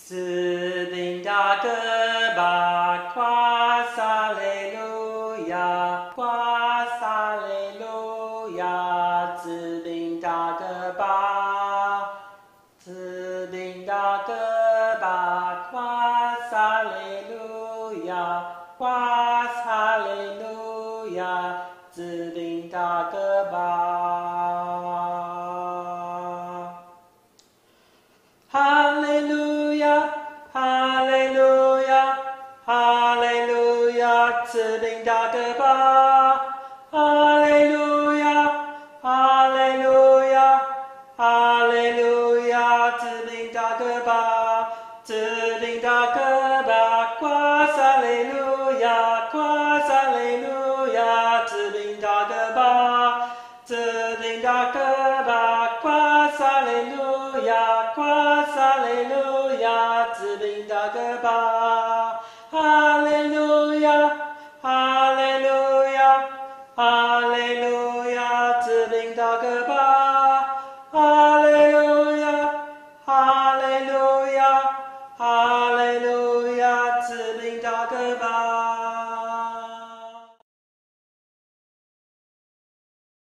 指定大哥吧，夸撒雷路亚，夸撒雷路亚，指定大哥吧，指定大哥吧，夸撒雷路亚，夸撒雷路亚，指定大哥吧。哈利路亚，哈利路亚，哈利路亚，指定大哥吧。哈利路亚，哈利路亚，哈利路亚，指定大哥吧。指定大哥吧，夸撒雷路亚，夸撒雷路亚，指定大哥吧。指定大哥吧，夸撒雷路亚，夸撒雷路亚，指定大哥吧。哈利路亚，哈利路亚，哈利路亚，指定大哥吧。